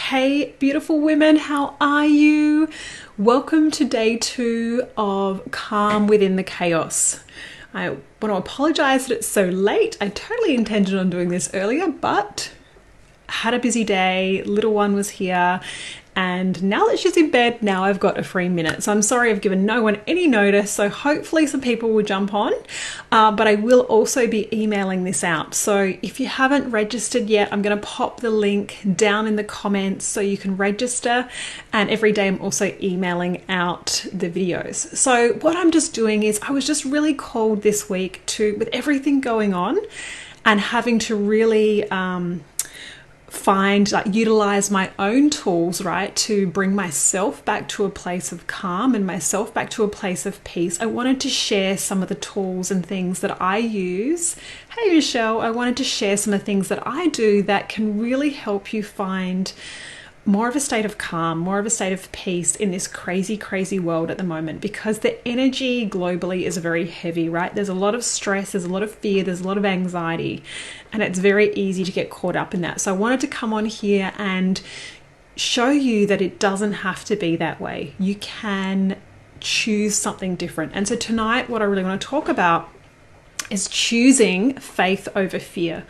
Hey, beautiful women, how are you? Welcome to day 2 of Calm Within the Chaos. I want to apologize that it's so late. I totally intended on doing this earlier, but had a busy day. Little one was here, and now that she's in bed, now I've got a free minute. So I'm sorry I've given no one any notice. So hopefully some people will jump on, but I will also be emailing this out. So if you haven't registered yet, I'm going to pop the link down in the comments so you can register. And every day I'm also emailing out the videos. So what I'm just doing is I was just really called this week to, with everything going on and having to really, utilize my own tools, right, to bring myself back to a place of calm and myself back to a place of peace. I wanted to share some of the tools and things that I use. Hey Michelle, I wanted to share some of the things that I do that can really help you find more of a state of calm, more of a state of peace in this crazy, crazy world at the moment, because the energy globally is very heavy, right? There's a lot of stress, there's a lot of fear, there's a lot of anxiety, and it's very easy to get caught up in that. So I wanted to come on here and show you that it doesn't have to be that way. You can choose something different. And so tonight, what I really want to talk about is choosing faith over fear.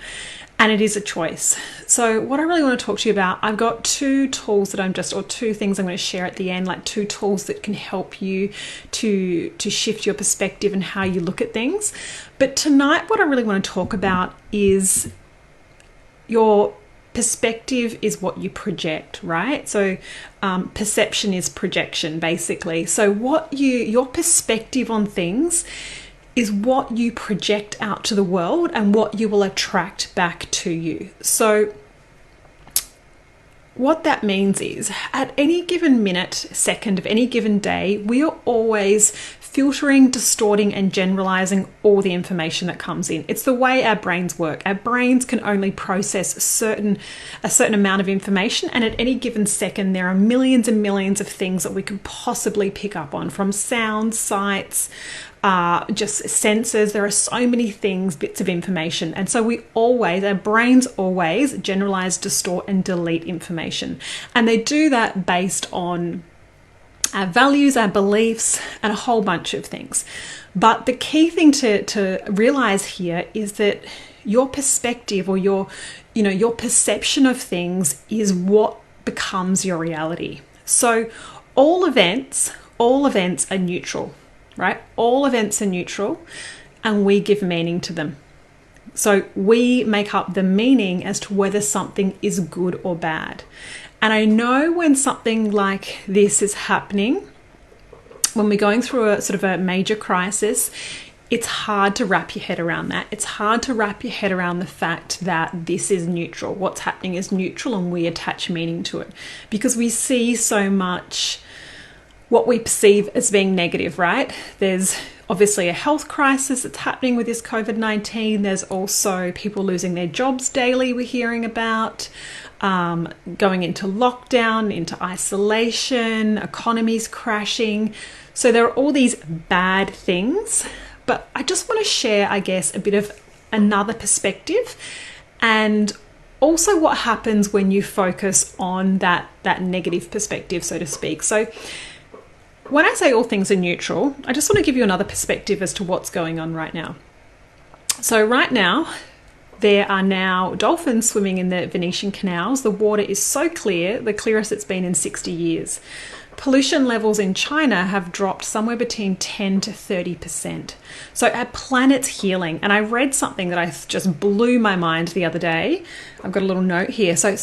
And it is a choice. So what I really want to talk to you about, I've got two tools that or two things I'm going to share at the end, like two tools that can help you to shift your perspective and how you look at things. But tonight, what I really want to talk about is your perspective is what you project, right? So perception is projection, basically. So your perspective on things is what you project out to the world and what you will attract back to you. So what that means is at any given minute, second of any given day, we are always filtering, distorting, and generalizing all the information that comes in. It's the way our brains work. Our brains can only process a certain amount of information, and at any given second, there are millions and millions of things that we could possibly pick up on, from sounds, sights, just sensors. There are so many things, bits of information. And so our brains always generalize, distort, and delete information. And they do that based on our values, our beliefs, and a whole bunch of things. But the key thing to realize here is that your perspective or your perception of things is what becomes your reality. So all events are neutral, right? All events are neutral, and we give meaning to them. So we make up the meaning as to whether something is good or bad. And I know when something like this is happening, when we're going through a sort of a major crisis, it's hard to wrap your head around that. It's hard to wrap your head around the fact that this is neutral. What's happening is neutral, and we attach meaning to it because we see so much what we perceive as being negative, right? There's obviously a health crisis that's happening with this COVID-19. There's also people losing their jobs daily we're hearing about, going into lockdown, into isolation, economies crashing. So there are all these bad things, but I just want to share, I guess, a bit of another perspective, and also what happens when you focus on that negative perspective, so to speak. So when I say all things are neutral, I just want to give you another perspective as to what's going on right now. So right now, there are now dolphins swimming in the Venetian canals. The water is so clear, the clearest it's been in 60 years. Pollution levels in China have dropped somewhere between 10 to 30%. So our planet's healing. And I read something that just blew my mind the other day. I've got a little note here. So a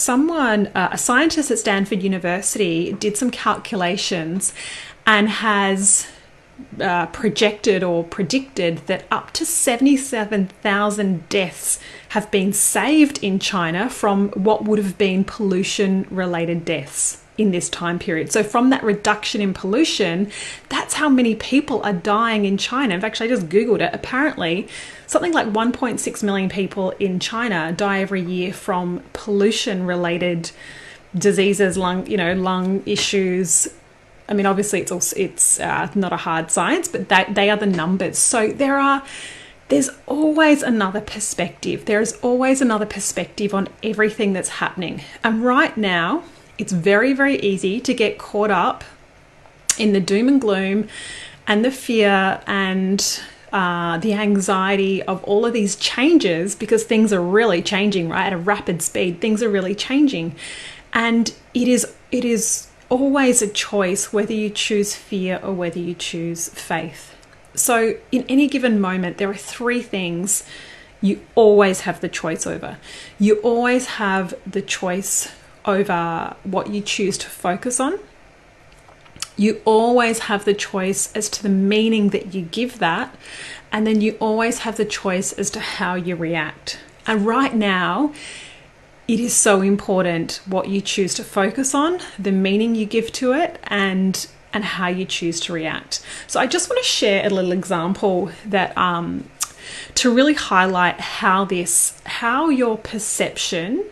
scientist at Stanford University did some calculations and has projected or predicted that up to 77,000 deaths have been saved in China from what would have been pollution-related deaths in this time period. So from that reduction in pollution, that's how many people are dying in China. In fact, I just Googled it. Apparently, something like 1.6 million people in China die every year from pollution-related diseases, lung issues. I mean, obviously it's not a hard science, but they are the numbers. So there's always another perspective. There is always another perspective on everything that's happening. And right now, it's very, very easy to get caught up in the doom and gloom and the fear and the anxiety of all of these changes, because things are really changing, right? At a rapid speed, things are really changing. And it is always a choice whether you choose fear or whether you choose faith. So in any given moment, there are three things you always have the choice over. You always have the choice over what you choose to focus on. You always have the choice as to the meaning that you give that. And then you always have the choice as to how you react. And right now, it is so important what you choose to focus on, the meaning you give to it, and how you choose to react. So I just want to share a little example that to really highlight how your perception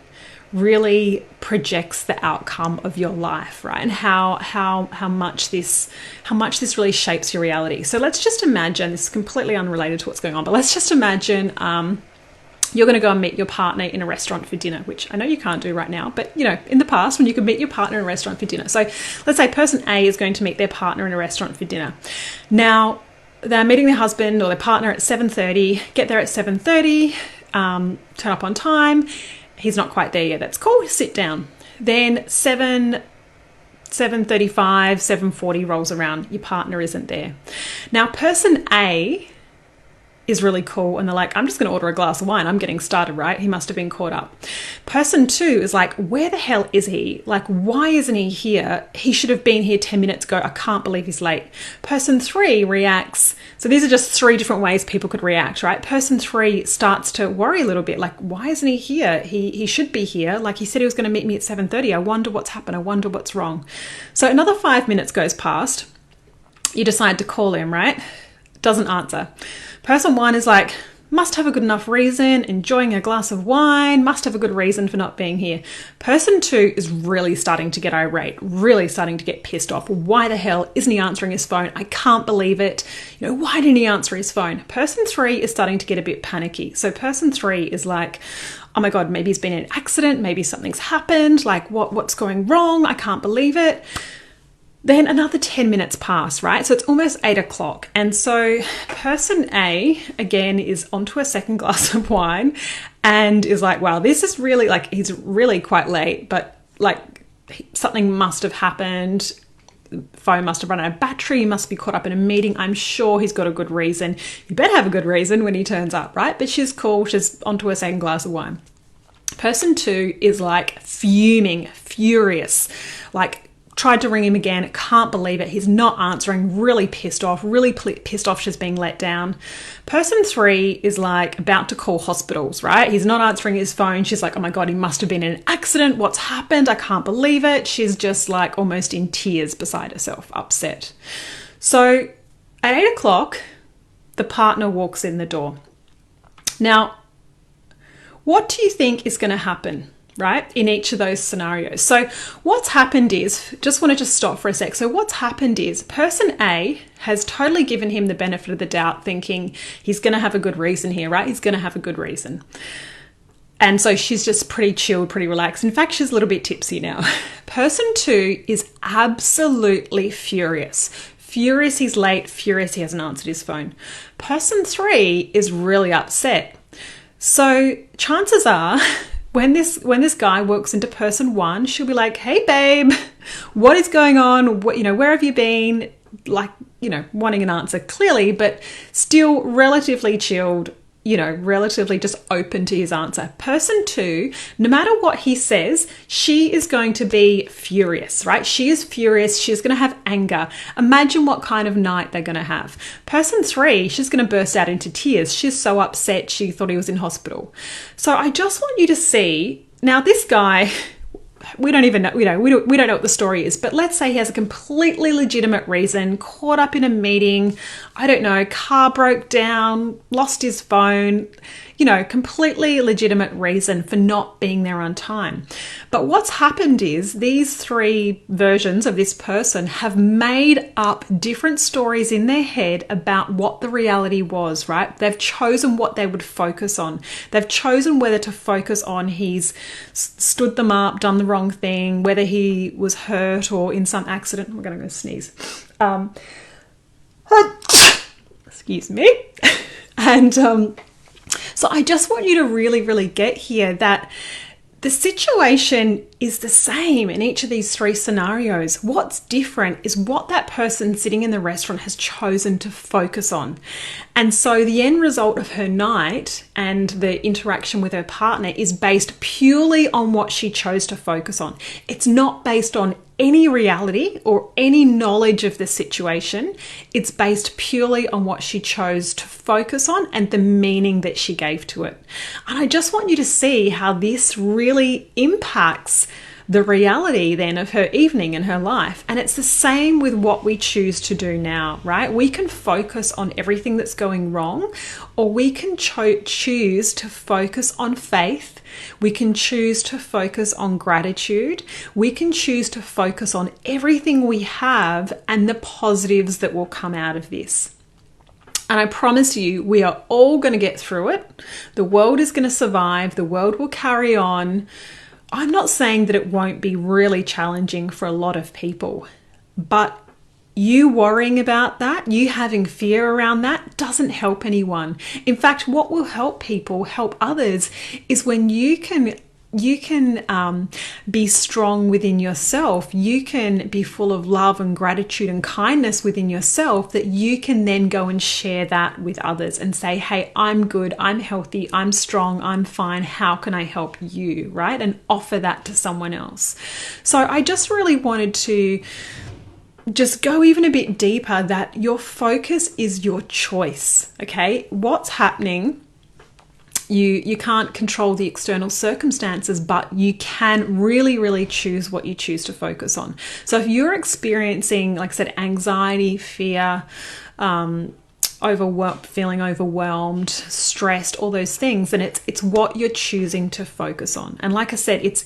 really projects the outcome of your life, right? And how much this really shapes your reality. So let's just imagine, this is completely unrelated to what's going on, but let's just imagine you're going to go and meet your partner in a restaurant for dinner, which I know you can't do right now, but in the past when you could meet your partner in a restaurant for dinner. So let's say person A is going to meet their partner in a restaurant for dinner. Now they're meeting their husband or their partner at 7:30, get there at 7:30, turn up on time. He's not quite there yet. That's cool. Sit down. Then 7:35, 7:40 rolls around. Your partner isn't there. Now, person A is really cool, and they're like, I'm just going to order a glass of wine. I'm getting started, right? He must have been caught up. Person 2 is like, where the hell is he? Like, why isn't he here? He should have been here 10 minutes ago. I can't believe he's late. Person 3 reacts. So these are just 3 different ways people could react, right? Person 3 starts to worry a little bit, like, why isn't he here? He should be here. Like, he said he was going to meet me at 7:30. I wonder what's happened. I wonder what's wrong. So another 5 minutes goes past. You decide to call him, right? Doesn't answer. Person 1 is like, must have a good enough reason, enjoying a glass of wine, must have a good reason for not being here. Person 2 is really starting to get irate, really starting to get pissed off. Why the hell isn't he answering his phone? I can't believe it. Why didn't he answer his phone? Person 3 is starting to get a bit panicky. So person 3 is like, oh my God, maybe he's been in an accident, maybe something's happened, like what's going wrong? I can't believe it. Then another 10 minutes pass, right? So it's almost 8 o'clock. And so person A, again, is onto a second glass of wine and is like, wow, this is really, like, he's really quite late, but like something must have happened. Phone must have run out of battery. He must be caught up in a meeting. I'm sure he's got a good reason. You better have a good reason when he turns up, right? But she's cool. She's onto a second glass of wine. Person 2 is like fuming, furious, like, tried to ring him again, can't believe it, he's not answering, really pissed off she's being let down. Person 3 is like about to call hospitals, right? He's not answering his phone. She's like, oh my God, he must have been in an accident. What's happened? I can't believe it. She's just like almost in tears beside herself, upset. So at 8 o'clock, the partner walks in the door. Now, what do you think is going to happen, right, in each of those scenarios? So what's happened is, just want to just stop for a sec. So what's happened is person A has totally given him the benefit of the doubt, thinking he's going to have a good reason here, right? He's going to have a good reason. And so she's just pretty chilled, pretty relaxed. In fact, she's a little bit tipsy now. Person 2 is absolutely furious. Furious he's late, furious he hasn't answered his phone. Person 3 is really upset. So chances are, when this guy walks into person 1, she'll be like, hey babe, what is going on? Where have you been? Like, wanting an answer clearly, but still relatively chilled, relatively just open to his answer. Person 2, no matter what he says, she is going to be furious, right? She is furious. She's going to have anger. Imagine what kind of night they're going to have. Person 3, she's going to burst out into tears. She's so upset. She thought he was in hospital. So I just want you to see, now this guy, we don't even know, we don't know what the story is, but let's say he has a completely legitimate reason, caught up in a meeting, I don't know, car broke down, lost his phone, completely legitimate reason for not being there on time. But what's happened is these three versions of this person have made up different stories in their head about what the reality was, right? They've chosen what they would focus on. They've chosen whether to focus on he's stood them up, done the wrong thing, whether he was hurt or in some accident. I'm going to go sneeze. Excuse me. And so I just want you to really, really get here that the situation is the same in each of these three scenarios. What's different is what that person sitting in the restaurant has chosen to focus on. And so the end result of her night and the interaction with her partner is based purely on what she chose to focus on. It's not based on any reality or any knowledge of the situation. It's based purely on what she chose to focus on and the meaning that she gave to it. And I just want you to see how this really impacts the reality then of her evening and her life. And it's the same with what we choose to do now, right? We can focus on everything that's going wrong, or we can choose to focus on faith. We can choose to focus on gratitude. We can choose to focus on everything we have and the positives that will come out of this. And I promise you, we are all going to get through it. The world is going to survive. The world will carry on. I'm not saying that it won't be really challenging for a lot of people, but you worrying about that, you having fear around that doesn't help anyone. In fact, what will help people, help others, is when you can be strong within yourself. You can be full of love and gratitude and kindness within yourself, that you can then go and share that with others and say, hey, I'm good, I'm healthy, I'm strong, I'm fine. How can I help you, right? And offer that to someone else. So I just really wanted to just go even a bit deeper that your focus is your choice, okay? What's happening? You can't control the external circumstances, but you can really, really choose what you choose to focus on. So if you're experiencing, like I said, anxiety, fear, feeling overwhelmed, stressed, all those things, then it's what you're choosing to focus on. And like I said, it's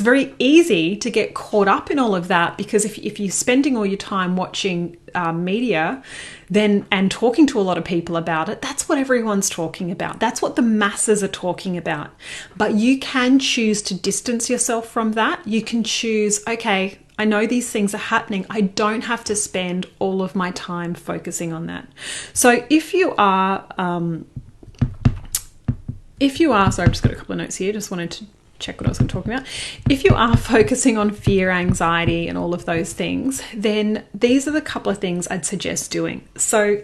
very easy to get caught up in all of that, because if you're spending all your time watching media and talking to a lot of people about it, that's what everyone's talking about. That's what the masses are talking about. But you can choose to distance yourself from that. You can choose, okay, I know these things are happening. I don't have to spend all of my time focusing on that. So if you are, sorry, I've just got a couple of notes here. Just wanted to check what I was going to talk about. If you are focusing on fear, anxiety, and all of those things, then these are the couple of things I'd suggest doing. So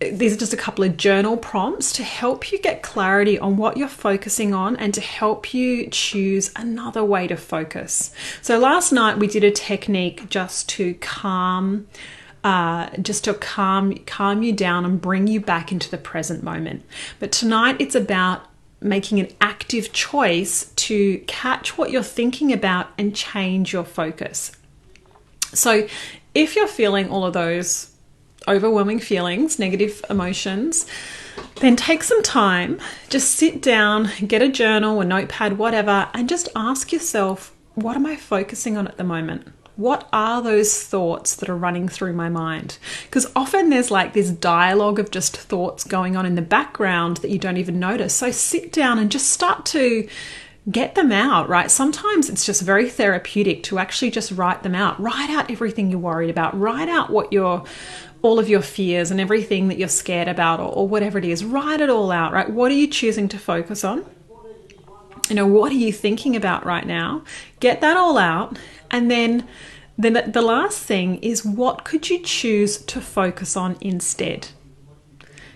these are just a couple of journal prompts to help you get clarity on what you're focusing on and to help you choose another way to focus. So last night we did a technique just to calm you down and bring you back into the present moment. But tonight it's about making an active choice to catch what you're thinking about and change your focus. So if you're feeling all of those overwhelming feelings, negative emotions, then take some time, just sit down, get a journal, a notepad, whatever, and just ask yourself, what am I focusing on at the moment? What are those thoughts that are running through my mind? Because often there's like this dialogue of just thoughts going on in the background that you don't even notice. So sit down and just start to get them out, right? Sometimes it's just very therapeutic to actually just write them out. Write out everything you're worried about. Write out all of your fears and everything that you're scared about, or whatever it is. Write it all out, right? What are you choosing to focus on? What are you thinking about right now? Get that all out. And then the last thing is, what could you choose to focus on instead?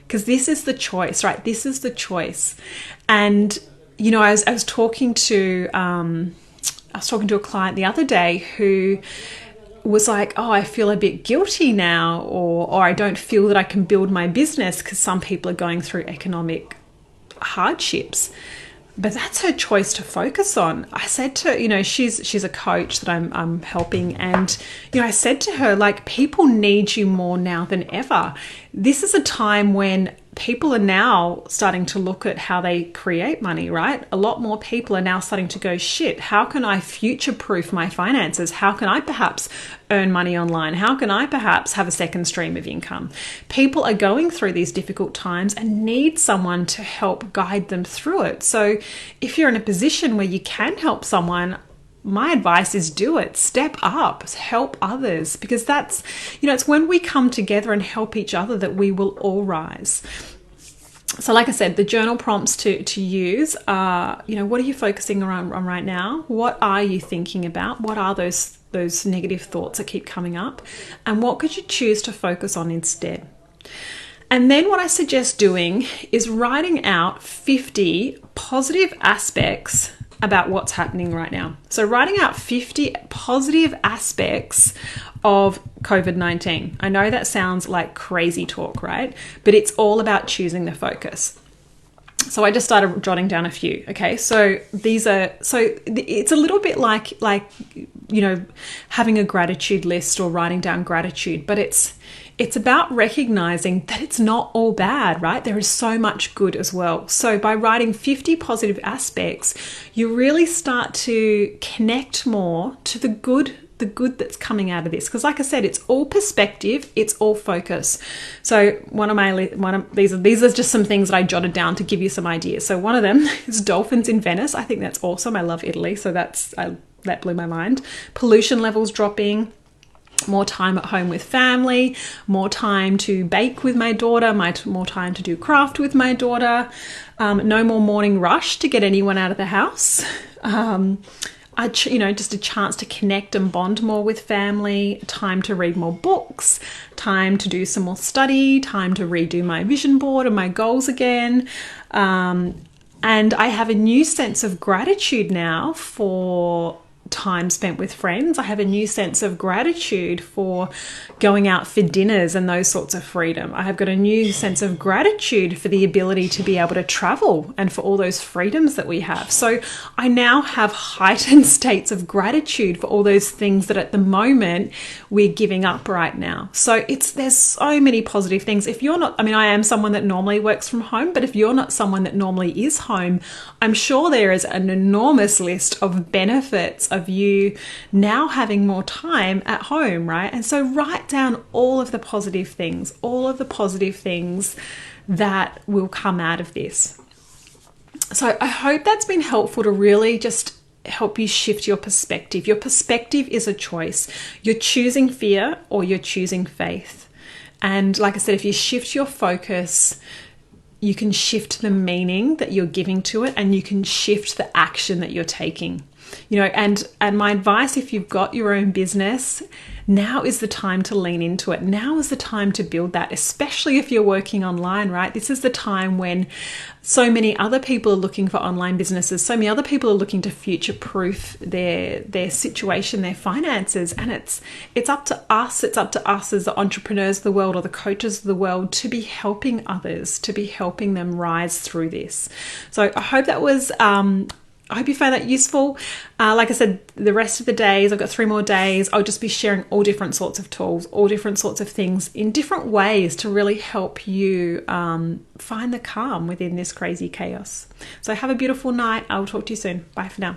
Because this is the choice, right? This is the choice. And, I was talking to a client the other day who was like, oh, I feel a bit guilty now, or I don't feel that I can build my business because some people are going through economic hardships. But that's her choice to focus on. I said to her, she's a coach that I'm helping. And, I said to her, like, people need you more now than ever. This is a time when people are now starting to look at how they create money, right? A lot more people are now starting to go, shit, how can I future-proof my finances? How can I perhaps earn money online? How can I perhaps have a second stream of income? People are going through these difficult times and need someone to help guide them through it. So if you're in a position where you can help someone, my advice is do it. Step up, help others, because that's, it's when we come together and help each other that we will all rise. So like I said, the journal prompts to use are, what are you focusing on right now? What are you thinking about? What are those negative thoughts that keep coming up? And what could you choose to focus on instead? And then what I suggest doing is writing out 50 positive aspects about what's happening right now. So writing out 50 positive aspects of COVID-19. I know that sounds like crazy talk, right? But it's all about choosing the focus. So I just started jotting down a few. Okay, so it's a little bit like having a gratitude list or writing down gratitude, but it's about recognizing that it's not all bad, right? There is so much good as well. So by writing 50 positive aspects, you really start to connect more to the good that's coming out of this. Because like I said, it's all perspective, it's all focus. So these are just some things that I jotted down to give you some ideas. So one of them is dolphins in Venice. I think that's awesome. I love Italy. So that blew my mind. Pollution levels dropping. More time at home with family, more time to bake with my daughter, more time to do craft with my daughter, no more morning rush to get anyone out of the house, just a chance to connect and bond more with family, time to read more books, time to do some more study, time to redo my vision board and my goals again. And I have a new sense of gratitude now for time spent with friends. I have a new sense of gratitude for going out for dinners and those sorts of freedom. I have got a new sense of gratitude for the ability to be able to travel and for all those freedoms that we have. So I now have heightened states of gratitude for all those things that at the moment we're giving up right now. So there's so many positive things. If you're not, I am someone that normally works from home, but if you're not someone that normally is home, I'm sure there is an enormous list of benefits of you now having more time at home, right? And so write down all of the positive things that will come out of this. So I hope that's been helpful to really just help you shift your perspective. Your perspective is a choice. You're choosing fear or you're choosing faith. And like I said, if you shift your focus, you can shift the meaning that you're giving to it, and you can shift the action that you're taking. And my advice, if you've got your own business, now is the time to lean into it. Now is the time to build that, especially if you're working online, right? This is the time when so many other people are looking for online businesses. So many other people are looking to future-proof their situation, their finances. And it's up to us. It's up to us as the entrepreneurs of the world or the coaches of the world to be helping others, to be helping them rise through this. So I hope that was... I hope you found that useful. Like I said, the rest of the days, I've got 3 more days. I'll just be sharing all different sorts of tools, all different sorts of things in different ways to really help you find the calm within this crazy chaos. So have a beautiful night. I will talk to you soon. Bye for now.